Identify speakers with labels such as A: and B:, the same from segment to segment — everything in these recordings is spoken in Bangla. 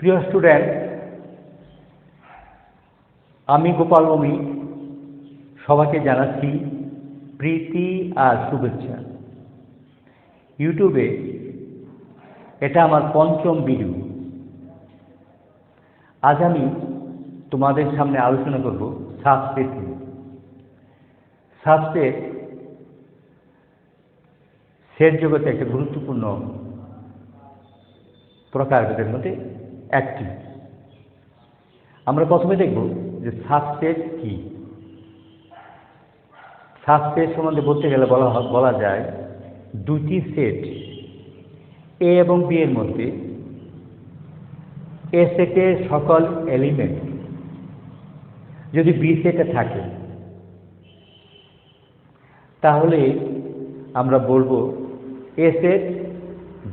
A: প্রিয় স্টুডেন্ট, আমি গোপাল ভৌমি সবাইকে জানাচ্ছি প্রীতি আর শুভেচ্ছা। ইউটিউবে এটা আমার পঞ্চম ভিডিও। আজ আমি তোমাদের সামনে আলোচনা করব সাবসেট নিয়ে। সাবসেট সেট জগতে একটা গুরুত্বপূর্ণ প্রকারভেদের মধ্যে একটি। আমরা প্রথমে দেখব যে সাবসেট কি। সাবসেট সম্বন্ধে বলতে গেলে বলা যায় দুটি সেট এ এবং বি এর মধ্যে এ সেটের সকল এলিমেন্ট যদি বি সেটে থাকে তাহলে আমরা বলবো এ সেট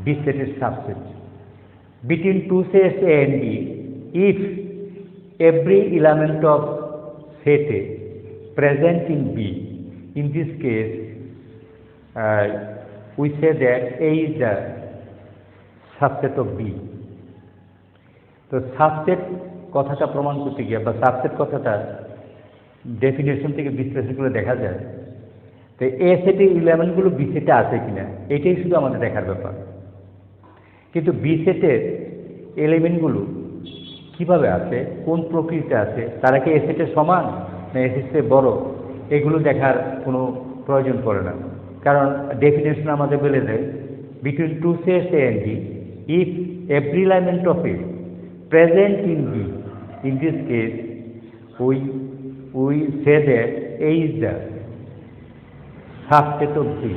A: বি সেটের subset. Between two sets A and B, if every element of set A present in B, in this case we say that A is the subset of B. তো সাবসেট কথাটা প্রমাণ করতে গিয়ে বা সাবসেট কথাটা ডেফিনেশন থেকে বিশ্লেষণ করে দেখা যায় তো এ সেটের এলিমেন্টগুলো বি সেটে আছে কিনা এটাই শুধু আমাদের দেখার ব্যাপার। কিন্তু বি সেটের এলিমেন্টগুলো কীভাবে আছে, কোন প্রকৃতিতে আছে, তারা কি এ সেটের সমান না এ সেটের বড়, এগুলো দেখার কোনো প্রয়োজন পড়ে না। কারণ ডেফিনেশন আমাদের বলে দেয় between two sets A and B, if every element of A present in B, in this case we say that A is the subset of B.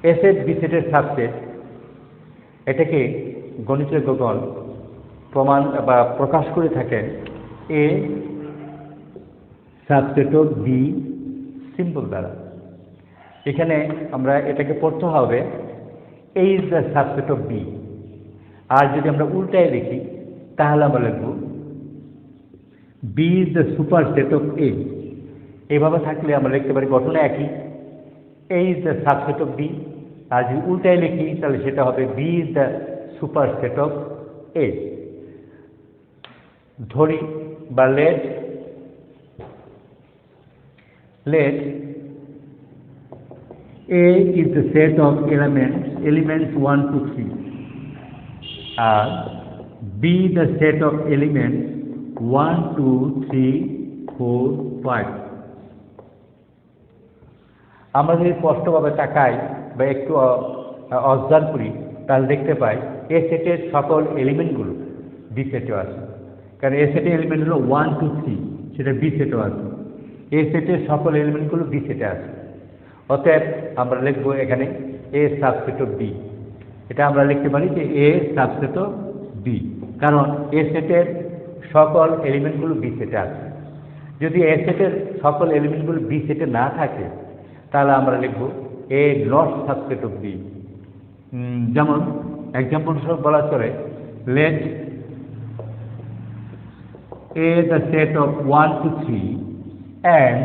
A: A set B সেটের সাবসেট, এটাকে গণিতজ্ঞগণ প্রমাণ বা প্রকাশ করে থাকেন A subset of B symbol দ্বারা। এখানে আমরা এটাকে পড়তে হবে A is the subset of B. আর যদি আমরা উল্টায় লিখি তাহলে আমরা লিখব B is the superset of A. এভাবে থাকলে আমরা লিখতে পারি ঘটনা একই, A is the subset of B. আর যদি উল্টায় লিখি তাহলে সেটা হবে B is the superset of A. ধরি বা let A is the set of elements 1 to 3 আর B the set of elements 1 2 3 4 5। আমরা যদি স্পষ্টভাবে তাকাই বা একটু অবজার্ভ করি তাহলে দেখতে পাই এ সেটের সকল এলিমেন্টগুলো বি সেটেও আছে। কারণ এ সেটের এলিমেন্ট হলো 1 2 3, সেটা বি সেটেও আছে। এ সেটের সকল এলিমেন্টগুলো বি সেটে আছে। অতএব আমরা লিখব এখানে এ সাবসেট অফ বি। এটা আমরা লিখতে পারি যে এ সাবসেট অফ বি, কারণ এ সেটের সকল এলিমেন্টগুলো বি সেটে আছে। যদি এ সেটের সকল এলিমেন্টগুলো বি সেটে না থাকে তাহলে আমরা লিখব A not subset of B. যেমন এক্সাম্পল স্বরূপ বলা চলে let A the set of 1 to 3 and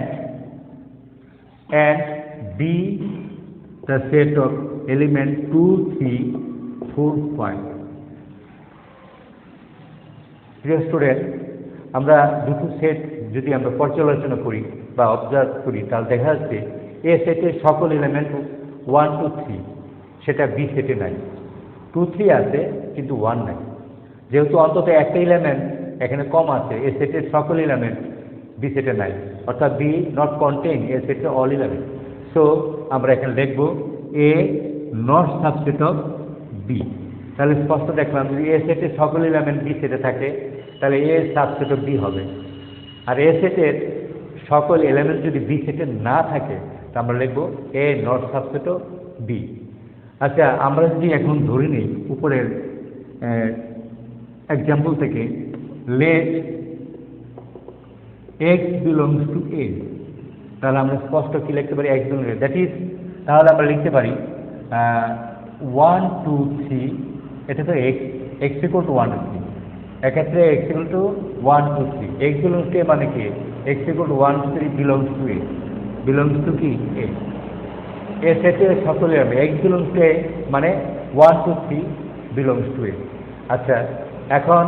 A: B the set of element 2 3 4 5। প্রিয় স্টুডেন্ট, আমরা দুটো সেট যদি আমরা পর্যালোচনা করি বা অবজার্ভ করি তাহলে দেখা যাচ্ছে এ সেটের সকল এলিমেন্ট 1 to 3 সেটা বি সেটে নাই। 2 3 আছে কিন্তু 1 নাই। যেহেতু অন্তত একটা এলিমেন্ট এখানে কম আছে, এ সেটের সকল এলিমেন্ট বি সেটে নাই, অর্থাৎ বি নট কন্টেইন এ সেটের অল এলিমেন্ট। সো আমরা এখানে লিখব A not subset of B. তাহলে স্পষ্ট দেখলাম যদি এ সেটের সকল এলিমেন্ট বি সেটে থাকে তাহলে এ সাবসেট অফ বি হবে। আর এ সেটের সকল এলিমেন্ট যদি বি সেটে না থাকে তা আমরা লিখব A not subset of B. আচ্ছা, আমরা যদি এখন ধরে নিই উপরের এক্সাম্পল থেকে লেট এক্স বিলংস টু এ, তাহলে আমরা স্পষ্ট কি লিখতে পারি x belongs to A, that is তাহলে আমরা লিখতে পারি 1 2 3, এটা তো এক্স ইকুয়াল টু 1 to 3, এক্ষেত্রে X equal to 1 2 3, X belongs to A মানে কি X equal to 1 2 3 belongs to A, belongs to কি এ। এ সেটের সকল element X belongs to A মানে 1 2 3 বিলংস টু এ। আচ্ছা, এখন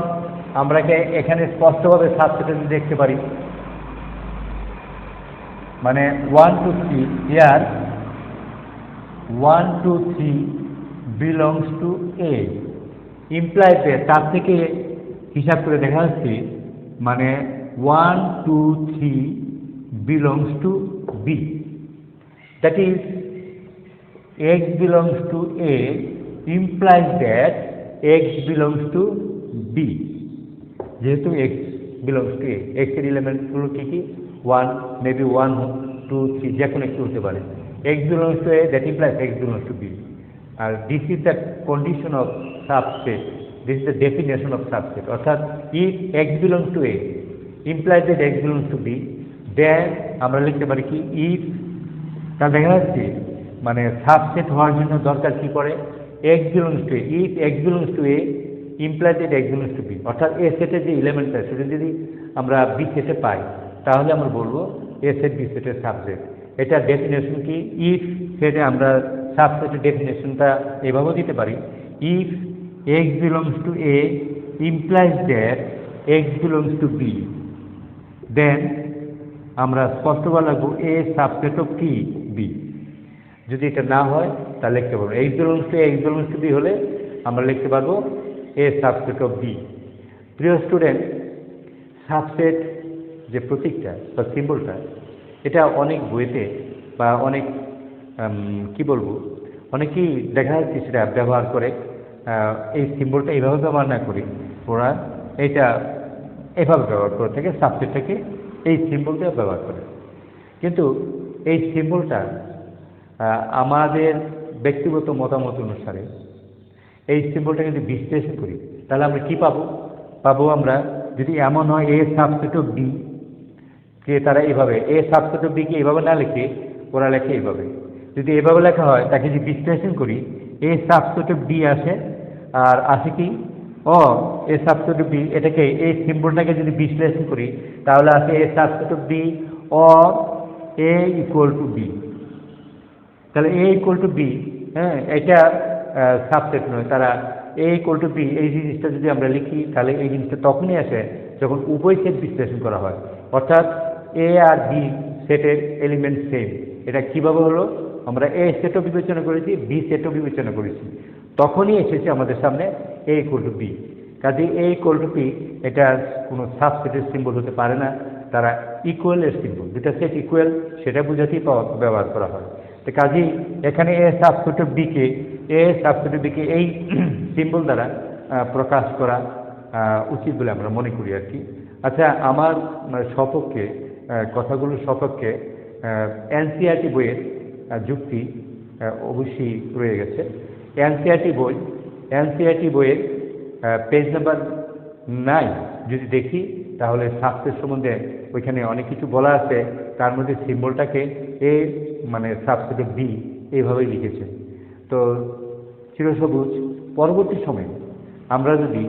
A: আমরা এখানে স্পষ্টভাবে সাবসেট দেখতে পারি, মানে 1 2 3 here 1 2 3 belongs to A, implied তার থেকে হিসাব করে দেখা যাচ্ছে মানে 1 2 3 belongs to B, that is x belongs to A implies that x belongs to B, যেহেতু x belongs to A, x এর এলিমেন্টগুলো কি কি 1 মেবি 1 2 3 যে কোনো একটু হতে পারে, x belongs to A that implies x belongs to B, R this is the condition of subset, this is the definition of subset, অর্থাৎ if x belongs to A implies that x belongs to B, then আমরা লিখতে পারি কি if, তাহলে দেখা যাচ্ছে মানে সাবসেট হওয়ার জন্য দরকার কি পড়ে x belongs to A, if x belongs to A implies that x belongs to B, অর্থাৎ A সেটের যে এলিমেন্ট আছে সেটা যদি আমরা B সেটে পাই তাহলে আমরা বলবো A সেট B সেটের সাবসেট। এটা ডেফিনেশন কি, ইফ সেটে আমরা সাবসেটের ডেফিনেশনটা এভাবেও দিতে পারি, if x belongs to A implies that x belongs to B, then আমরা স্পষ্টভাবে লিখব A সাবসেট অফ কি B। যদি এটা না হয় তাহলে লিখতে পারবো x belongs to A x belongs to B হলে আমরা লিখতে পারবো A সাবসেট অফ B। প্রিয় স্টুডেন্ট, সাবসেট যে প্রতীকটা বা সিম্বলটা এটা অনেক বইতে বা অনেক কি বলবো অনেকেই দেখা যাচ্ছে সেটা ব্যবহার করে, এই সিম্বলটা এইভাবে ব্যবহার না করি, ওরা এইটা এভাবে ব্যবহার করে থাকে, সাবসেটটাকে এই সিম্বলটা ব্যবহার করে। কিন্তু এই সিম্বলটা আমাদের ব্যক্তিগত মতামত অনুসারে এই সিম্বলটা যদি বিশ্লেষণ করি তাহলে আমরা কি পাবো আমরা যদি এমন হয় A সাবসেট অফ B কে তারা এইভাবে A সাবসেট অফ B কে এইভাবে না লিখে ওরা লেখে এইভাবে, যদি এভাবে লেখা হয় তাকে যদি বিশ্লেষণ করি A সাবসেট অফ B আসে, আর আসে কি A সাবসেট অফ B, এটাকে এই সিম্বলটাকে যদি বিশ্লেষণ করি তাহলে আসে A subset of B or A equal to B, তাহলে A ইকুয়াল টু B, হ্যাঁ এটা সাবসেট নয়, তারা A ইকুয়াল টু B এই জিনিসটা যদি আমরা লিখি তাহলে এই জিনিসটা তখনই আসে যখন উভয় সেট বিশ্লেষণ করা হয়, অর্থাৎ A আর B সেটের এলিমেন্ট সেম। এটা কিভাবে হলো, আমরা A সেটও বিবেচনা করেছি B সেটও বিবেচনা করেছি, তখনই এসেছে আমাদের সামনে A ইকুয়াল টু B। কাজে A ইকুয়াল টু B এটা কোনো সাবসেটের সিম্বল হতে পারে না, তারা ইকুয়ালের সিম্বল, যেটা সেট ইকুয়াল সেটা বোঝাতেই ব্যবহার করা হয়। তো কাজেই এখানে A সাবসেট অফ B কে এই সিম্বল দ্বারা প্রকাশ করা উচিত বলে আমরা মনে করি আর কি। আচ্ছা, আমার সপক্ষে কথাগুলোর সপক্ষে এনসিইআরটি বইয়ের যুক্তি অবশ্যই রয়ে গেছে। এনসিইআরটি বইয়ের পেজ নাম্বার 9 যদি দেখি তাহলে সাবসেট সম্বন্ধে ওইখানে অনেক কিছু বলা আছে, তার মধ্যে সিম্বলটাকে A মানে সাবসেট অফ B এইভাবেই লিখেছে। তো চিরসবুজ, পরবর্তী সময়ে আমরা যদি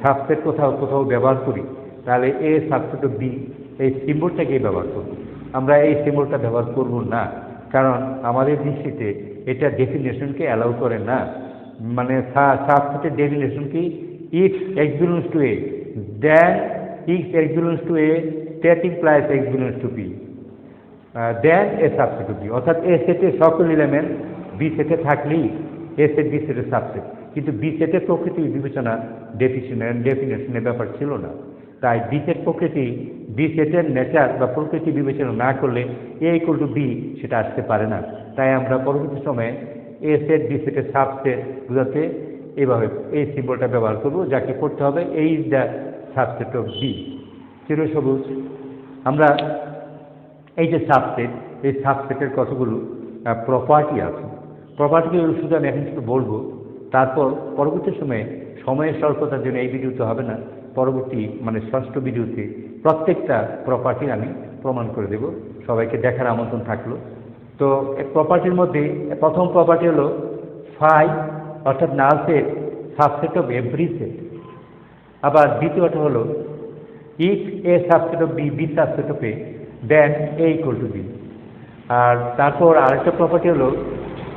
A: সাবসেট কোথাও ব্যবহার করি তাহলে A সাবসেট অফ B এই সিম্বলটাকেই ব্যবহার করব, আমরা এই সিম্বলটা ব্যবহার করব না, কারণ আমাদের দৃষ্টিতে এটা ডেফিনেশনকে অ্যালাউ করে না। মানে সাবসেটের ডেফিনেশন কি, if x belongs to A then if x belongs to A that implies x belongs to B then A subset of B, অর্থাৎ A সেটের সকল এলিমেন্ট B সেটে থাকলেই A সেট B সেটের সাবসেট, কিন্তু B সেটের প্রকৃতি বিবেচনা ডেফিনেশনের ব্যাপার ছিল না, তাই B সেট প্রকৃতি B সেটের নেচার বা প্রকৃতি বিবেচনা না করলে A ইকুয়াল টু B সেটা আসতে পারে না। তাই আমরা পরবর্তী সময়ে A সেট B সেটের সাবসেট বোঝাতে এইভাবে এই সিম্বলটা ব্যবহার করব, যাকে করতে হবে এই is the subset of B। চিরসবুজ, আমরা এই যে সাবসেট, এই সাবসেটের কতগুলো প্রপার্টি আছে, প্রপার্টিগুলো শুধু আমি এখন শুধু বলবো, তারপর পরবর্তী সময়ের স্বল্পতার জন্য এই ভিডিওতে হবে না, পরবর্তী মানে ষষ্ঠ ভিডিওতে প্রত্যেকটা প্রপার্টি আমি প্রমাণ করে দেব, সবাইকে দেখার আমন্ত্রণ থাকলো। তো প্রপার্টির মধ্যে প্রথম প্রপার্টি হলো ফাই, অর্থাৎ null set subset of every set. আবার দ্বিতীয়টা হলো if A subset of B subset of A then A equal to B। আর তারপর আরেকটা প্রপার্টি হলো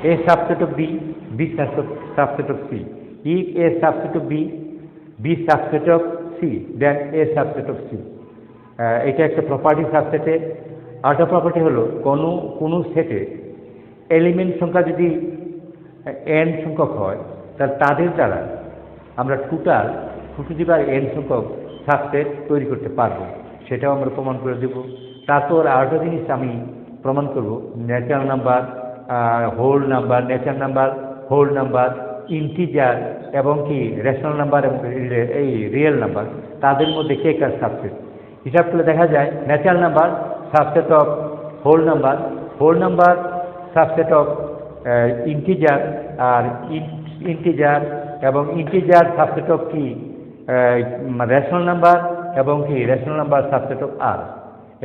A: A subset of B subset of C। If A subset of B B subset of C then A subset of C. এটা একটা প্রপার্টি সাবসেটে। আরেকটা প্রপার্টি হলো কোনো সেটে এলিমেন্ট সংখ্যা যদি এন সংখ্যক হয় তাহলে তাদের দ্বারা আমরা total two to the power n সংখ্যক সাবসেট তৈরি করতে পারবো, সেটাও আমরা প্রমাণ করে দেব। তারপর আরেকটা জিনিস আমি প্রমাণ করব, natural number, whole number, natural number, whole number, integer এবং কি রেশনাল নাম্বার এবং এই রিয়েল নাম্বার, তাদের মধ্যে কে কার সাবসেট হিসাব করলে দেখা যায় natural number subset of whole number, whole number subset of integer, আর ইন্টিজার এবং ইন্টিজার সাবসেট অফ কি রেশনাল নাম্বার এবং কি rational number subset of R.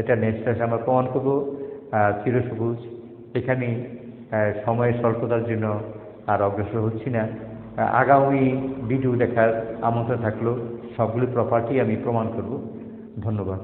A: এটা নেক্সট ক্লাসে আমরা প্রমাণ করব। চিরসবুজ এখানে সময়ের স্বল্পতার জন্য আর অগ্রসর হচ্ছি না। আগামী ভিডিও দেখার আমন্ত্রণ থাকলো। সবগুলি প্রপার্টি আমি প্রমাণ করব। ধন্যবাদ।